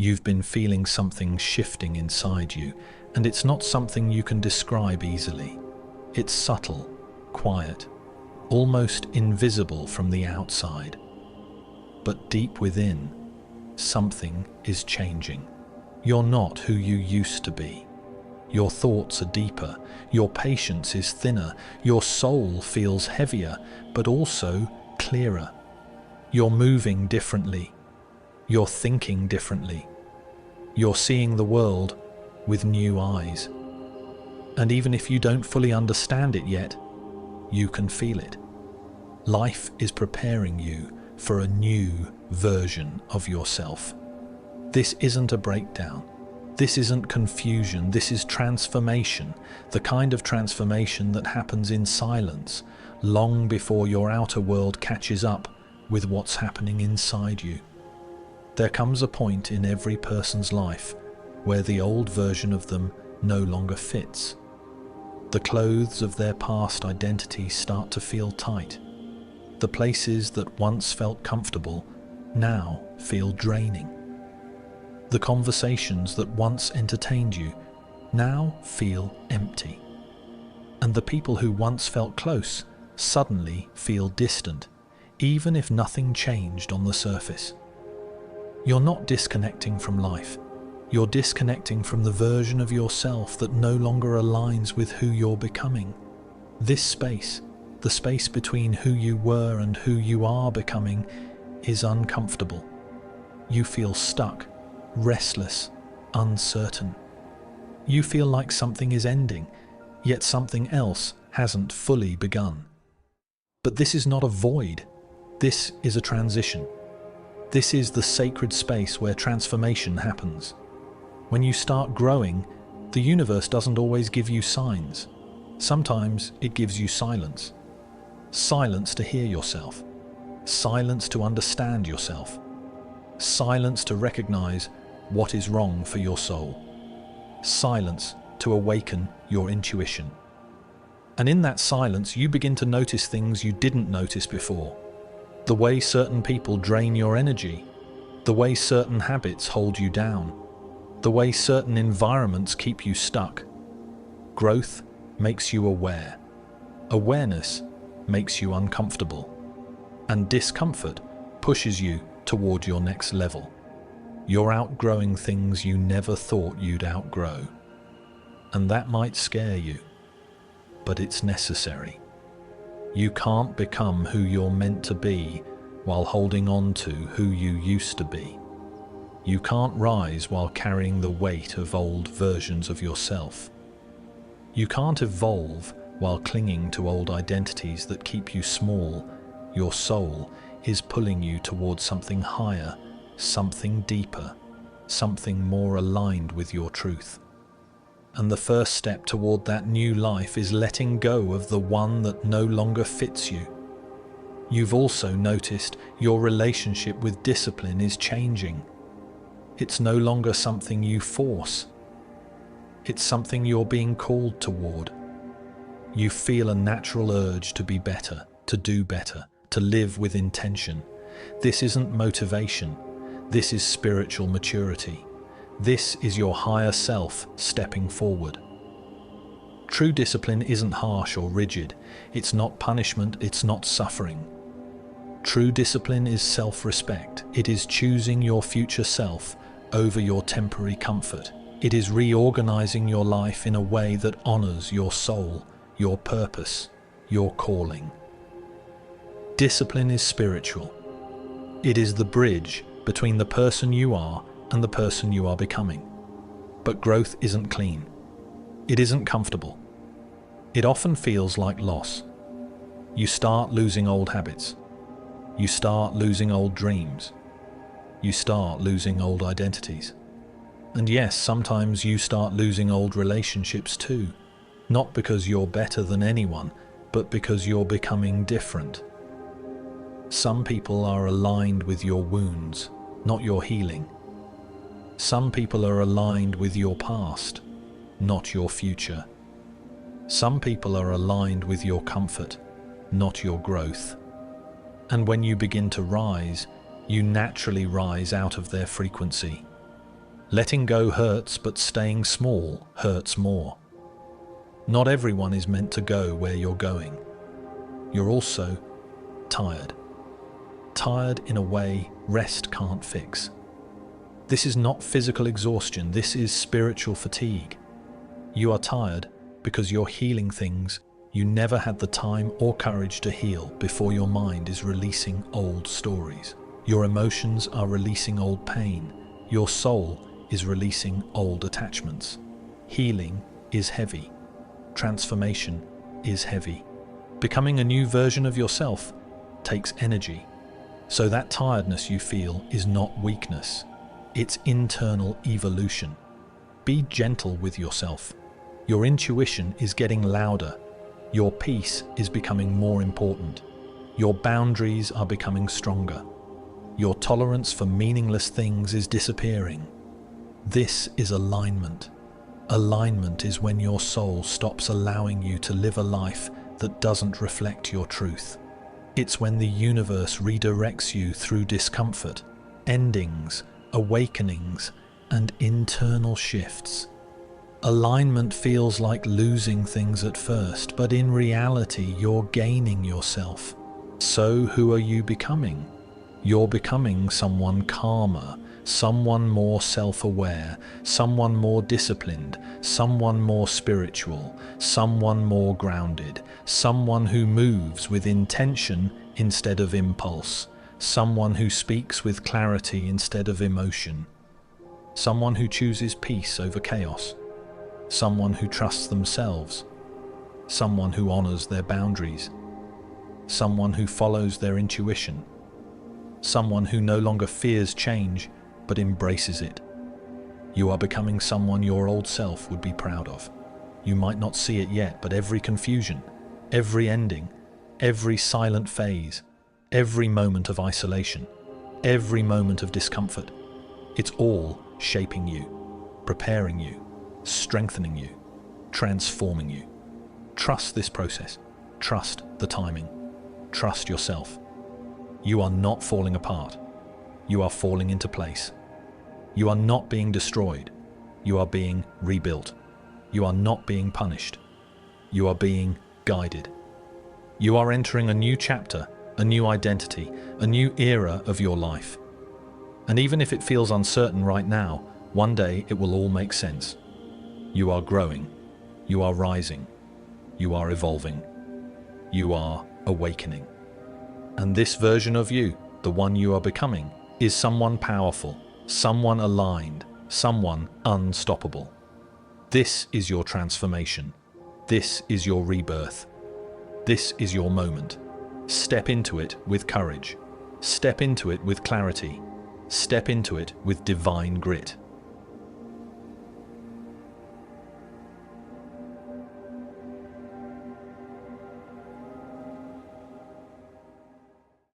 You've been feeling something shifting inside you, and it's not something you can describe easily. It's subtle, quiet, almost invisible from the outside. But deep within, something is changing. You're not who you used to be. Your thoughts are deeper, your patience is thinner, your soul feels heavier, but also clearer. You're moving differently. You're thinking differently. You're seeing the world with new eyes. And even if you don't fully understand it yet, you can feel it. Life is preparing you for a new version of yourself. This isn't a breakdown. This isn't confusion. This is transformation, the kind of transformation that happens in silence, long before your outer world catches up with what's happening inside you. There comes a point in every person's life where the old version of them no longer fits. The clothes of their past identity start to feel tight. The places that once felt comfortable now feel draining. The conversations that once entertained you now feel empty. And the people who once felt close suddenly feel distant, even if nothing changed on the surface. You're not disconnecting from life. You're disconnecting from the version of yourself that no longer aligns with who you're becoming. This space, the space between who you were and who you are becoming, is uncomfortable. You feel stuck, restless, uncertain. You feel like something is ending, yet something else hasn't fully begun. But this is not a void. This is a transition. This is the sacred space where transformation happens. When you start growing, the universe doesn't always give you signs. Sometimes it gives you silence. Silence to hear yourself. Silence to understand yourself. Silence to recognize what is wrong for your soul. Silence to awaken your intuition. And in that silence, you begin to notice things you didn't notice before. The way certain people drain your energy. The way certain habits hold you down. The way certain environments keep you stuck. Growth makes you aware. Awareness makes you uncomfortable. And discomfort pushes you toward your next level. You're outgrowing things you never thought you'd outgrow. And that might scare you, but it's necessary. You can't become who you're meant to be while holding on to who you used to be. You can't rise while carrying the weight of old versions of yourself. You can't evolve while clinging to old identities that keep you small. Your soul is pulling you towards something higher, something deeper, something more aligned with your truth. And the first step toward that new life is letting go of the one that no longer fits you. You've also noticed your relationship with discipline is changing. It's no longer something you force. It's something you're being called toward. You feel a natural urge to be better, to do better, to live with intention. This isn't motivation. This is spiritual maturity. This is your higher self stepping forward. True discipline isn't harsh or rigid. It's not punishment, it's not suffering. True discipline is self-respect. It is choosing your future self over your temporary comfort. It is reorganizing your life in a way that honors your soul, your purpose, your calling. Discipline is spiritual. It is the bridge between the person you are and the person you are becoming. But growth isn't clean. It isn't comfortable. It often feels like loss. You start losing old habits. You start losing old dreams. You start losing old identities. And yes, sometimes you start losing old relationships too. Not because you're better than anyone, but because you're becoming different. Some people are aligned with your wounds, not your healing. Some people are aligned with your past, not your future. Some people are aligned with your comfort, not your growth. And when you begin to rise, you naturally rise out of their frequency. Letting go hurts, but staying small hurts more. Not everyone is meant to go where you're going. You're also tired. Tired in a way rest can't fix. This is not physical exhaustion, this is spiritual fatigue. You are tired because you're healing things you never had the time or courage to heal before your mind is releasing old stories. Your emotions are releasing old pain. Your soul is releasing old attachments. Healing is heavy. Transformation is heavy. Becoming a new version of yourself takes energy. So that tiredness you feel is not weakness. It's internal evolution. Be gentle with yourself. Your intuition is getting louder. Your peace is becoming more important. Your boundaries are becoming stronger. Your tolerance for meaningless things is disappearing. This is alignment. Alignment is when your soul stops allowing you to live a life that doesn't reflect your truth. It's when the universe redirects you through discomfort, endings, awakenings, and internal shifts. Alignment feels like losing things at first, but in reality, you're gaining yourself. So who are you becoming? You're becoming someone calmer, someone more self-aware, someone more disciplined, someone more spiritual, someone more grounded, someone who moves with intention instead of impulse, someone who speaks with clarity instead of emotion, someone who chooses peace over chaos, someone who trusts themselves, someone who honors their boundaries, someone who follows their intuition, someone who no longer fears change but embraces it. You are becoming someone your old self would be proud of. You might not see it yet, but every confusion, every ending, every silent phase, every moment of isolation, every moment of discomfort, it's all shaping you, preparing you, strengthening you, transforming you. Trust this process. Trust the timing. Trust yourself. You are not falling apart. You are falling into place. You are not being destroyed. You are being rebuilt. You are not being punished. You are being guided. You are entering a new chapter, a new identity, a new era of your life. And even if it feels uncertain right now, one day it will all make sense. You are growing. You are rising. You are evolving. You are awakening. And this version of you, the one you are becoming, is someone powerful, someone aligned, someone unstoppable. This is your transformation. This is your rebirth. This is your moment. Step into it with courage. Step into it with clarity. Step into it with divine grit.